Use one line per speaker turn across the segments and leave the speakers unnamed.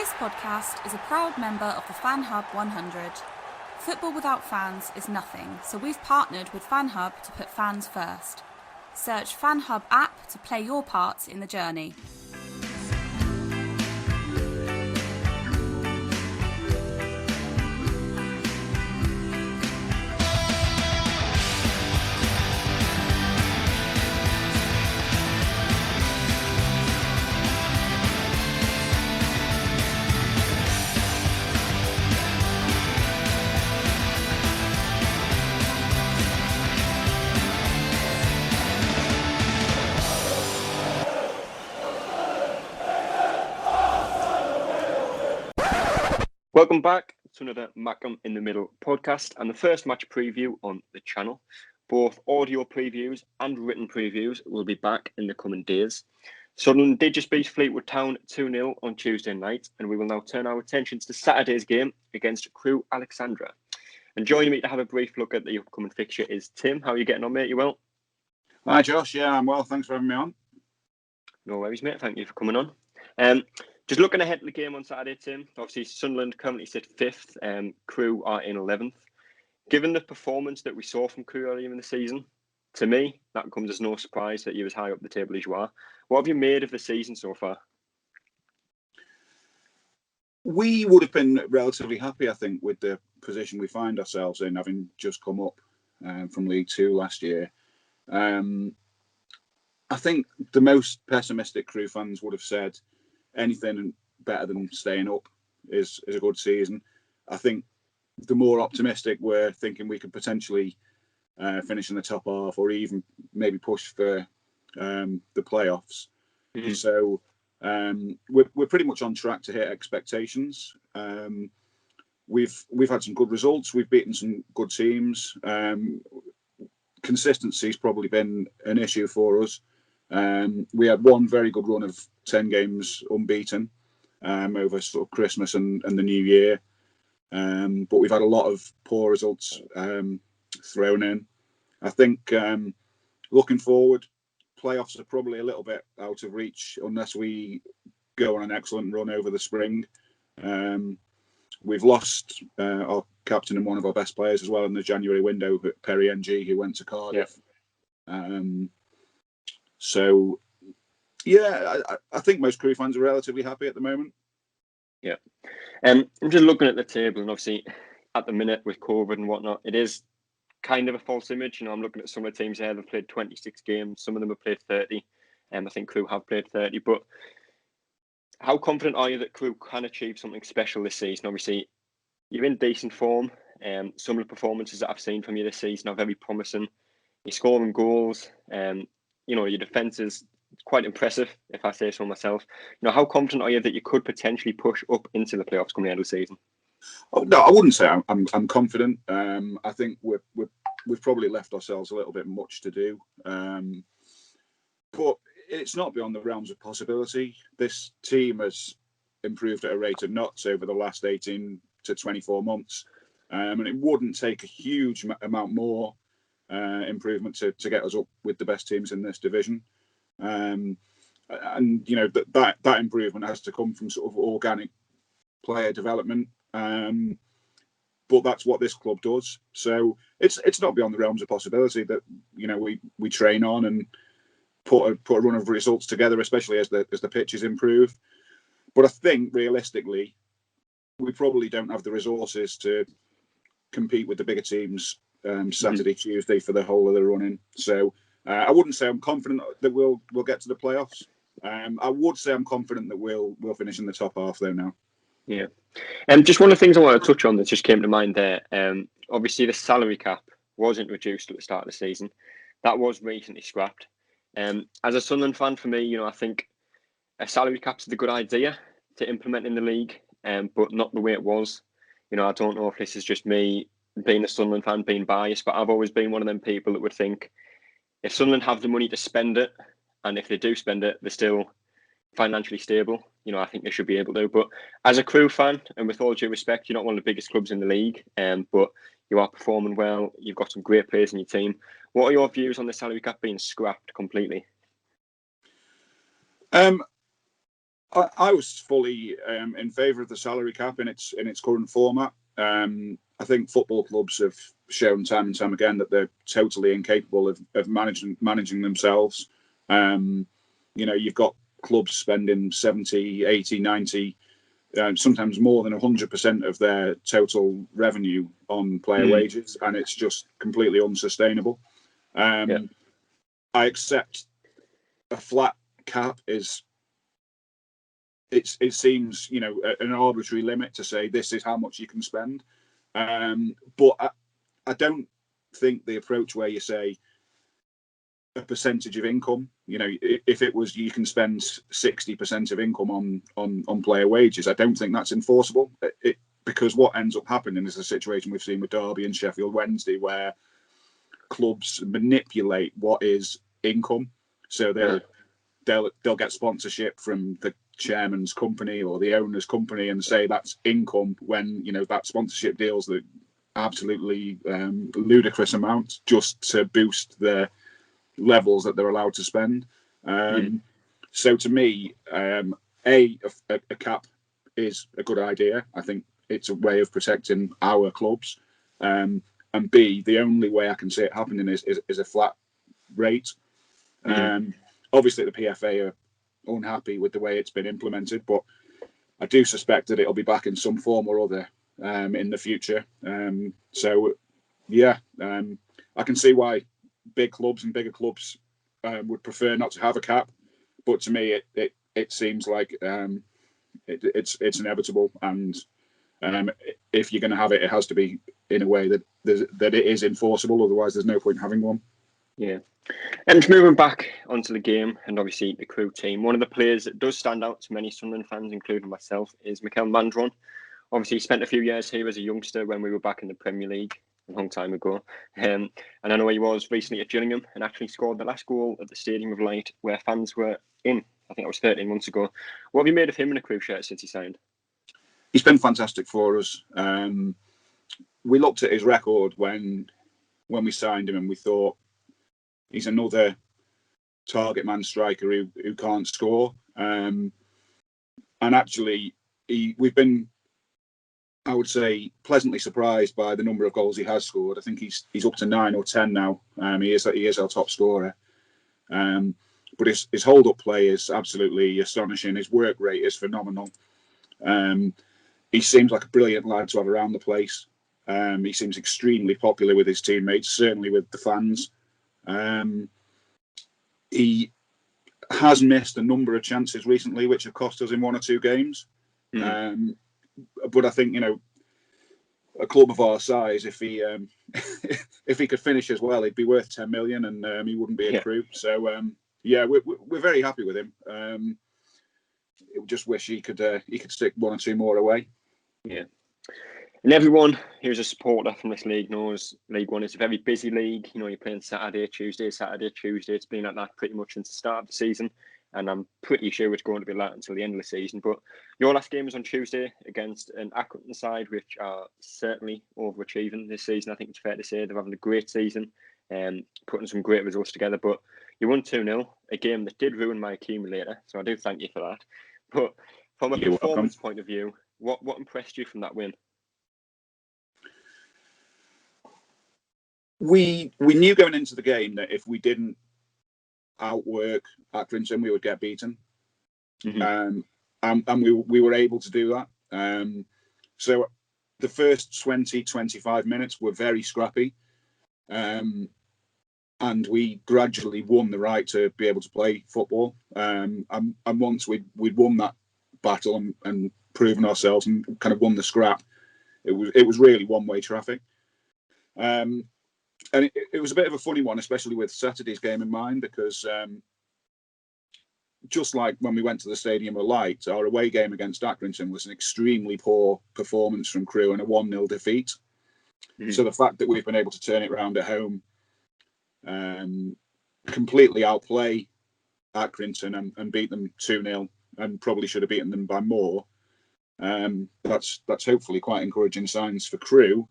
This podcast is a proud member of the Fan Hub 100. Football without fans is nothing, so we've partnered with Fan Hub to put fans first. Search Fan Hub app to play your part in the journey.
Welcome back to another Mackem in the Middle podcast and the first match preview on the channel. Both audio previews and written previews will be back in the coming days. Sunderland did just beat Fleetwood Town 2-0 on Tuesday night, and we will now turn our attentions to Saturday's game against Crewe, Alexandra. And joining me to have a brief look at the upcoming fixture is Tim. How are you getting on, mate? You well?
Hi, Josh. Yeah, I'm well. Thanks for having me on.
No worries, mate. Thank you for coming on. Just looking ahead to the game on Saturday, Tim, obviously Sunderland currently sit 5th, Crewe are in 11th. Given the performance that we saw from Crewe earlier in the season, to me, that comes as no surprise that you're as high up the table as you are. What have you made of the season so far?
We would have been relatively happy, I think, with the position we find ourselves in, having just come up from League Two last year. I think the most pessimistic Crewe fans would have said anything better than staying up is a good season. I think the more optimistic we're thinking we could potentially finish in the top half or even maybe push for the playoffs. Mm-hmm. So we're pretty much on track to hit expectations. We've had some good results. We've beaten some good teams. Consistency's probably been an issue for us. We had one very good run of 10 games unbeaten over sort of Christmas and the New Year. But we've had a lot of poor results thrown in. I think looking forward, playoffs are probably a little bit out of reach unless we go on an excellent run over the spring. We've lost our captain and one of our best players as well in the January window, Perry NG, who went to Cardiff. Yep. So, yeah, I think most Crewe fans are relatively happy at the moment.
Yeah. I'm just looking at the table, and obviously at the minute with COVID and whatnot, it is kind of a false image. You know, I'm looking at some of the teams here, they've played 26 games, some of them have played 30. I think Crewe have played 30. But how confident are you that Crewe can achieve something special this season? Obviously, you're in decent form. Some of the performances that I've seen from you this season are very promising. You're scoring goals. You know, your defence is quite impressive, if I say so myself. You know, how confident are you that you could potentially push up into the playoffs coming the end of the season?
Oh, no, I wouldn't say I'm confident. I think we've probably left ourselves a little bit much to do. But it's not beyond the realms of possibility. This team has improved at a rate of knots over the last 18 to 24 months. And it wouldn't take a huge amount more improvement to get us up with the best teams in this division. And you know that improvement has to come from sort of organic player development. But that's what this club does. So it's not beyond the realms of possibility that, you know, we train on and put a run of results together, especially as the pitches improve. But I think realistically, we probably don't have the resources to compete with the bigger teams Saturday, Tuesday for the whole of the running. So I wouldn't say I'm confident that we'll get to the playoffs. I would say I'm confident that we'll finish in the top half though now.
Yeah. Just one of the things I want to touch on that just came to mind there. Obviously, the salary cap was introduced at the start of the season. That was recently scrapped. As a Sunderland fan, for me, you know, I think a salary cap is a good idea to implement in the league, but not the way it was. You know, I don't know if this is just me being a Sunderland fan, being biased, but I've always been one of them people that would think if Sunderland have the money to spend it, and if they do spend it, they're still financially stable. You know, I think they should be able to. But as a Crewe fan, and with all due respect, you're not one of the biggest clubs in the league, but you are performing well. You've got some great players in your team. What are your views on the salary cap being scrapped completely?
I was fully in favour of the salary cap in its current format. I think football clubs have shown time and time again that they're totally incapable of managing themselves. You've got clubs spending 70, 80, 90, sometimes more than 100% of their total revenue on player wages, and it's just completely unsustainable. I accept a flat cap is. It seems, an arbitrary limit to say this is how much you can spend. But I don't think the approach where you say a percentage of income, if it was you can spend 60% of income on player wages, I don't think that's enforceable. Because what ends up happening is the situation we've seen with Derby and Sheffield Wednesday, where clubs manipulate what is income. So they'll get sponsorship from the chairman's company or the owner's company and say that's income when that sponsorship deals the absolutely ludicrous amount just to boost the levels that they're allowed to spend. So to me, a cap is a good idea. I think it's a way of protecting our clubs, and B, the only way I can see it happening is a flat rate. Obviously the PFA are unhappy with the way it's been implemented, but I do suspect that it'll be back in some form or other in the future. I can see why big clubs and bigger clubs would prefer not to have a cap, but to me it seems like it's inevitable, and if you're going to have it, it has to be in a way that it is enforceable. Otherwise, there's no point in having one.
Yeah. And moving back onto the game and obviously the Crewe team, one of the players that does stand out to many Sunderland fans, including myself, is Mikhail Mandrun. Obviously, he spent a few years here as a youngster when we were back in the Premier League a long time ago. And I know he was recently at Gillingham and actually scored the last goal at the Stadium of Light where fans were in. I think it was 13 months ago. What have you made of him in a Crewe shirt since he signed?
He's been fantastic for us. We looked at his record when we signed him and we thought, he's another target man striker who can't score. And actually, we've been, I would say, pleasantly surprised by the number of goals he has scored. I think he's up to 9 or 10 now. He is our top scorer. But his hold-up play is absolutely astonishing. His work rate is phenomenal. He seems like a brilliant lad to have around the place. He seems extremely popular with his teammates, certainly with the fans. He has missed a number of chances recently, which have cost us in 1 or 2 games. But I think, a club of our size, if he if he could finish as well, he'd be worth 10 million, and he wouldn't be a Crewe. So we're very happy with him. We just wish he could stick 1 or 2 more away.
Yeah. And everyone who's a supporter from this league knows League One is a very busy league. You're playing Saturday, Tuesday. It's been like that pretty much since the start of the season. And I'm pretty sure it's going to be like that until the end of the season. But your last game was on Tuesday against an Accrington side, which are certainly overachieving this season. I think it's fair to say they're having a great season and putting some great results together. But you won 2-0, a game that did ruin my accumulator. So I do thank you for that. But from a performance point of view, what impressed you from that win?
We knew going into the game that if we didn't outwork Accrington, we would get beaten. And we were able to do that. So the first 20-25 minutes were very scrappy. And we gradually won the right to be able to play football. And once we'd won that battle and proven ourselves and kind of won the scrap, it was really one-way traffic. And it was a bit of a funny one, especially with Saturday's game in mind, because just like when we went to the Stadium of Light, our away game against Accrington was an extremely poor performance from Crewe and a 1-0 defeat. So the fact that we've been able to turn it around at home, completely outplay Accrington and beat them 2-0, and probably should have beaten them by more, that's hopefully quite encouraging signs for Crewe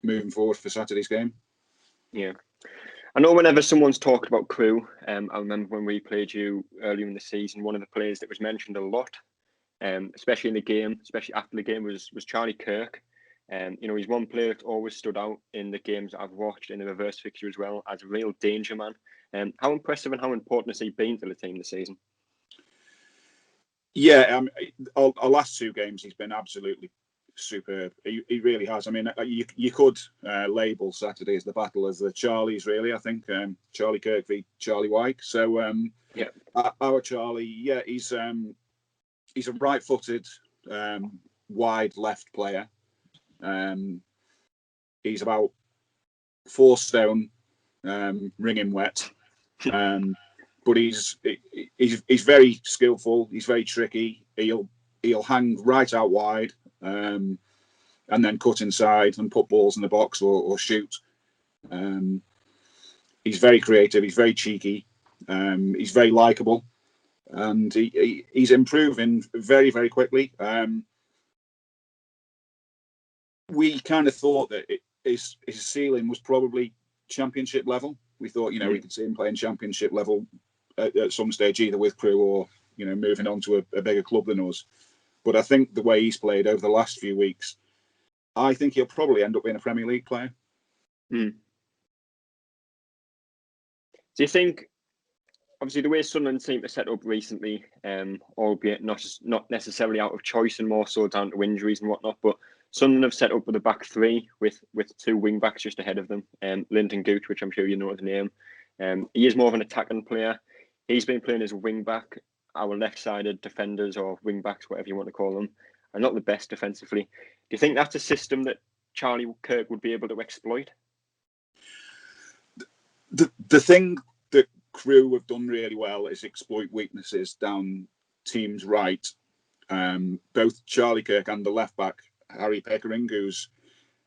moving forward for Saturday's game.
Yeah. I know whenever someone's talked about Crewe, I remember when we played you earlier in the season, one of the players that was mentioned a lot, especially in the game, especially after the game, was Charlie Kirk. He's one player that's always stood out in the games that I've watched in the reverse fixture as well as a real danger man. How impressive and how important has he been to the team this season?
Yeah, our last 2 games, he's been absolutely superb. He really has. I mean, you could label Saturday as the battle of the Charlies, really. I think Charlie Kirk v Charlie Wyke. So our Charlie, he's a right-footed, wide left player. He's about 4 stone, wringing wet. But he's very skillful. He's very tricky. He'll hang right out wide, and then cut inside and put balls in the box or shoot. He's very creative. He's very cheeky. He's very likable, and he's improving very, very quickly. We kind of thought that his ceiling was probably championship level. We thought, we could see him playing championship level at some stage, either with Crewe or moving on to a bigger club than us. But I think the way he's played over the last few weeks, I think he'll probably end up being a Premier League player.
Do you think, obviously, the way Sunderland seem to set up recently, albeit not necessarily out of choice and more so down to injuries and whatnot, but Sunderland have set up with a back 3 with 2 wing backs just ahead of them. Lyndon Gooch, which I'm sure you know the name. He is more of an attacking player. He's been playing as a wing back. Our left-sided defenders or wing backs, whatever you want to call them, are not the best defensively. Do you think that's a system that Charlie Kirk would be able to exploit?
The thing that Crewe have done really well is exploit weaknesses down teams' right. Both Charlie Kirk and the left back, Harry Pickering, who's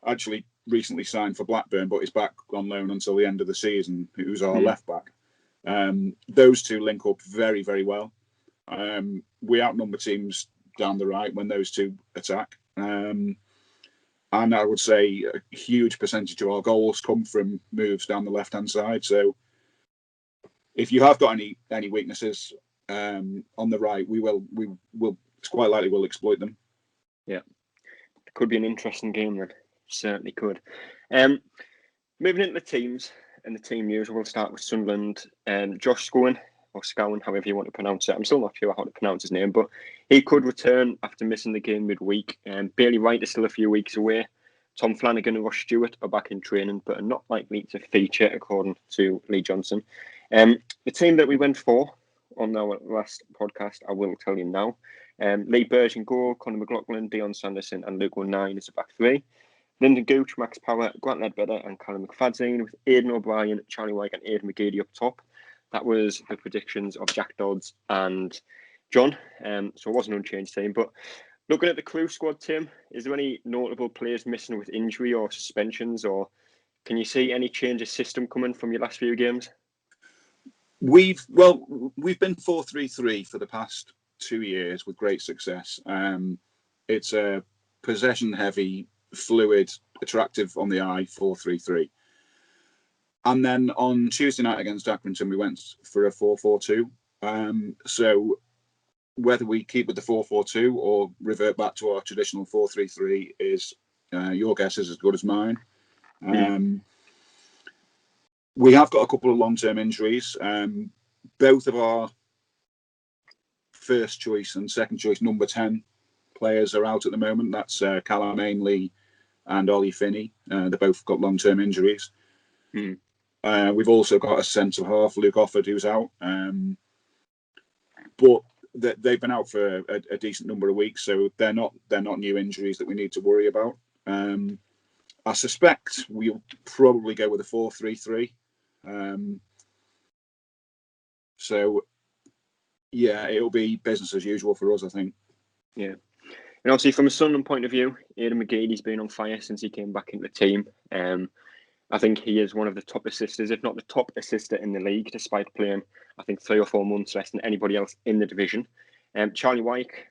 actually recently signed for Blackburn but is back on loan until the end of the season, who's our left back. Those 2 link up very, very well. We outnumber teams down the right when those 2 attack. And I would say a huge percentage of our goals come from moves down the left-hand side. So if you have got any weaknesses on the right, we will. It's quite likely we'll exploit them.
Yeah, it could be an interesting game then. Certainly could. Moving into the teams and the team news, we'll start with Sunderland. Josh Scowen, or Scowen, however you want to pronounce it. I'm still not sure how to pronounce his name, but he could return after missing the game midweek. Bailey Wright is still a few weeks away. Tom Flanagan and Ross Stewart are back in training, but are not likely to feature, according to Lee Johnson. The team that we went for on our last podcast, I will tell you now. Lee Burge in goal, Conor McLaughlin, Dion Sanderson, and Luke O'Nien is a back 3. Lyndon Gooch, Max Power, Grant Ledbetter, and Callum McFadzean, with Aidan O'Brien, Charlie Wyke, and Aidan McGeady up top. That was the predictions of Jack Dodds and John. So it was an unchanged team. But looking at the Crewe squad, Tim, is there any notable players missing with injury or suspensions, or can you see any change of system coming from your last few games?
We've been 4-3-3 for the past 2 years with great success. It's a possession-heavy, fluid, attractive on the eye 4-3-3. And then on Tuesday night against Accrington, we went for a 4-4-2. So whether we keep with the 4-4-2 or revert back to our traditional 4-3-3 is your guess is as good as mine. We have got a couple of long-term injuries. Both of our first choice and second choice number 10 players are out at the moment. That's Callum Ainley and Ollie Finney. They both got long-term injuries. We've also got a centre half, Luke Offord, who's out. But they've been out for a decent number of weeks, so they're not new injuries that we need to worry about. I suspect we'll probably go with a 4-3-3. So yeah, it'll be business as usual for us, I think.
Yeah. And obviously, from a Sunderland point of view, Aidan McGeady's been on fire since he came back into the team. I think he is one of the top assisters, if not the top assister in the league, despite playing, I think, 3 or 4 months less than anybody else in the division. Charlie Wyke,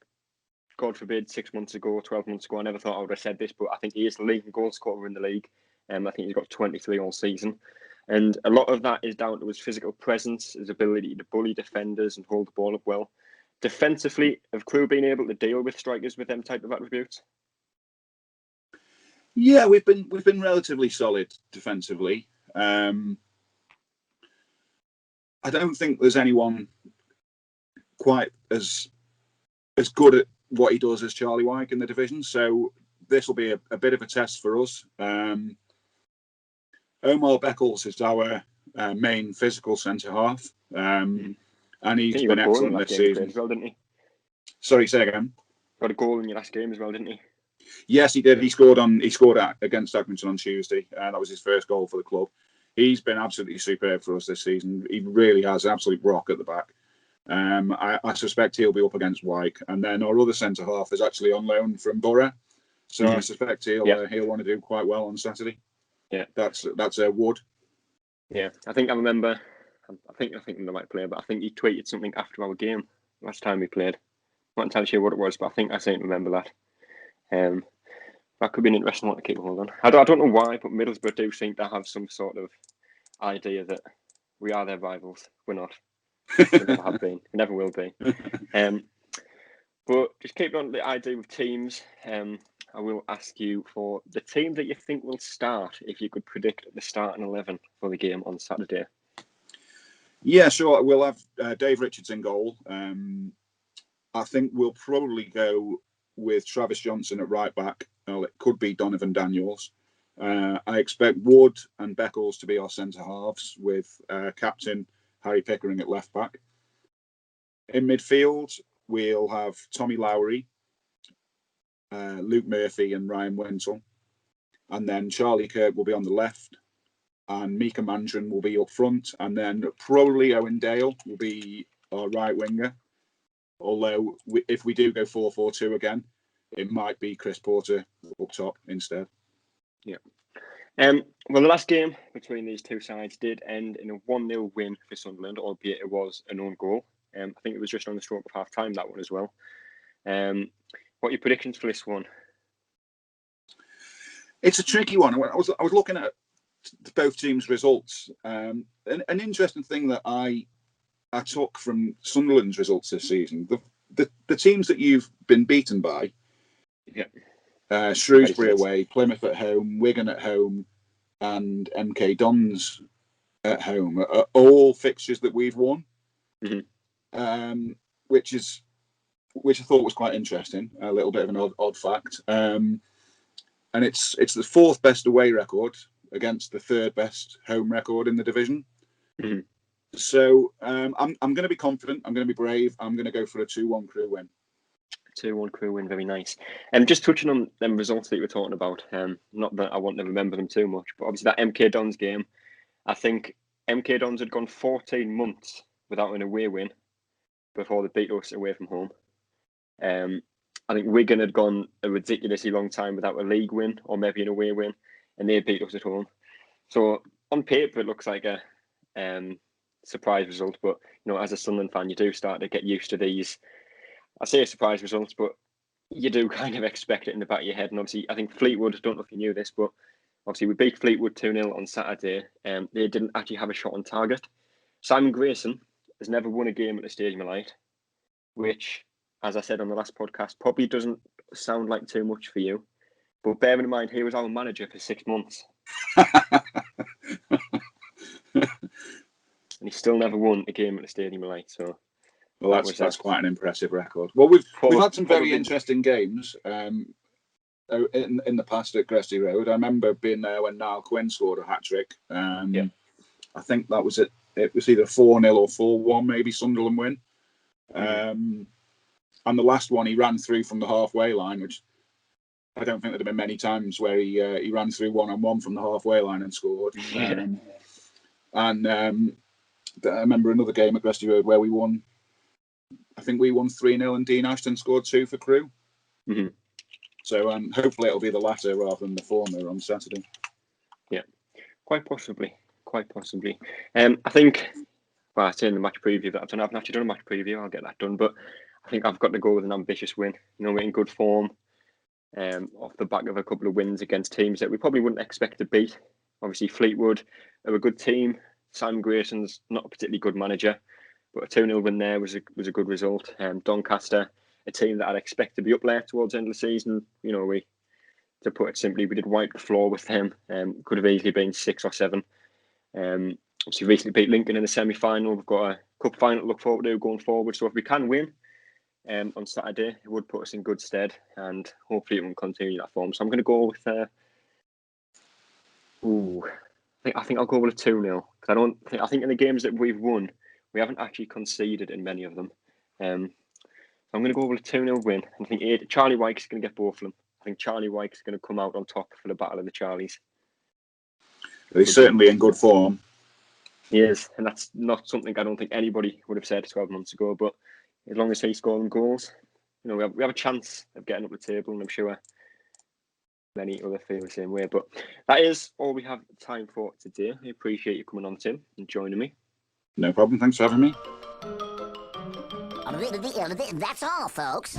God forbid, 6 months ago, 12 months ago, I never thought I would have said this, but I think he is the leading goal scorer in the league. I think he's got 23 all season. And a lot of that is down to his physical presence, his ability to bully defenders and hold the ball up well. Defensively, have Crewe been able to deal with strikers with them type of attributes?
Yeah, we've been relatively solid defensively. I don't think there's anyone quite as good at what he does as Charlie Wyke in the division. So this will be a bit of a test for us. Omar Beckles is our main physical centre half, and he's been excellent this season.
As well, didn't he?
Sorry, say again.
Got a goal in your last game as well, didn't he?
Yes, he did. He scored against Accrington on Tuesday, and that was his first goal for the club. He's been absolutely superb for us this season. He really has an absolute rock at the back. I suspect he'll be up against Wyke, and then our other centre half is actually on loan from Borough, so I suspect he'll want to do quite well on Saturday.
Yeah,
that's Wood.
Yeah, I think I remember. I think they might play, but I think he tweeted something after our game last time we played. I'm not entirely sure what it was, but I think I seem to remember that. That could be an interesting one to keep a hold on. I don't know why, but Middlesbrough do seem to have some sort of idea that we are their rivals. We're not. We never have been. We never will be. But just keep on the idea of teams. I will ask you for the team that you think will start, if you could predict the starting 11 for the game on Saturday.
Yeah, sure. We'll have Dave Richards in goal. I think we'll probably go with Travis Johnson at right back. Well, it could be Donovan Daniels. I expect Wood and Beckles to be our centre halves, with captain Harry Pickering at left back. In midfield, we'll have Tommy Lowry, Luke Murphy and Ryan Wintle. And then Charlie Kirk will be on the left, and Mikhail Mandrun will be up front, and then probably Owen Dale will be our right winger. Although if we do go 4-4-2 again, it might be Chris Porter up top instead.
Yeah. Well, the last game between these two sides did end in a 1-0 win for Sunderland, albeit it was an own goal. I think it was just on the stroke of half time, that one as well. What are your predictions for this one?
It's a tricky one. I was looking at both teams' results. An interesting thing that I took from Sunderland's results this season, the teams that you've been beaten by, Shrewsbury away, Plymouth at home, Wigan at home, and MK Dons at home, are all fixtures that we've won, which I thought was quite interesting. A little bit of an odd fact, and it's the fourth best away record against the third best home record in the division. So I'm going to be confident. I'm going to be brave. I'm going to go for a 2-1 Crewe win.
2-1 Crewe win, very nice. Just touching on them results that you were talking about, not that I want to remember them too much, but obviously that MK Dons game, I think MK Dons had gone 14 months without an away win before they beat us away from home. I think Wigan had gone a ridiculously long time without a league win or maybe an away win, and they beat us at home. So on paper, it looks like a surprise result, but as a Sunderland fan, you do start to get used to these. I say surprise results, but you do kind of expect it in the back of your head. And obviously, I think Fleetwood, don't know if you knew this, but obviously we beat Fleetwood 2-0 on Saturday. They didn't actually have a shot on target. Simon Grayson has never won a game at the Stadium of Light, which, as I said on the last podcast, probably doesn't sound like too much for you. But bearing in mind, he was our manager for 6 months. And he still never won a game at the Stadium of Light. So,
well, that's quite an impressive record. Well, we've had some very interesting games in the past at Gresty Road. I remember being there when Niall Quinn scored a hat-trick. I think that was it. It was either 4-0 or 4-1, maybe Sunderland win. And the last one, he ran through from the halfway line, which I don't think there'd have been many times where he ran through one-on-one from the halfway line and scored. I remember another game at Gresty Road where we won. I think we won 3-0 and Dean Ashton scored 2 for Crewe. So hopefully it'll be the latter rather than the former on Saturday.
Yeah, quite possibly. I think, well, I say in the match preview that I haven't actually done a match preview. I'll get that done, but I think I've got to go with an ambitious win. We're in good form off the back of a couple of wins against teams that we probably wouldn't expect to beat. Obviously, Fleetwood are a good team. Simon Grayson's not a particularly good manager, but a 2-0 win there was a good result. Doncaster, a team that I'd expect to be up there towards the end of the season. You know, to put it simply, we did wipe the floor with them. Could have easily been 6 or 7. Obviously, recently beat Lincoln in the semi-final. We've got a cup final to look forward to going forward. So if we can win on Saturday, it would put us in good stead, and hopefully it will continue that form. So I'm going to go with. I think I'll go with a 2-0 because I think in the games that we've won, we haven't actually conceded in many of them. I'm going to go with a 2-0 win. I think Charlie Wyke's going to get both of them. I think Charlie Wyke's going to come out on top for the battle of the Charlies.
He's certainly in good form.
He is, and that's not something I don't think anybody would have said 12 months ago. But as long as he's scoring goals, you know, we have a chance of getting up the table, and I'm sure many other feel the same way. But that is all we have time for today. I appreciate you coming on, Tim, and joining me.
No problem. Thanks for having me.
That's all, folks.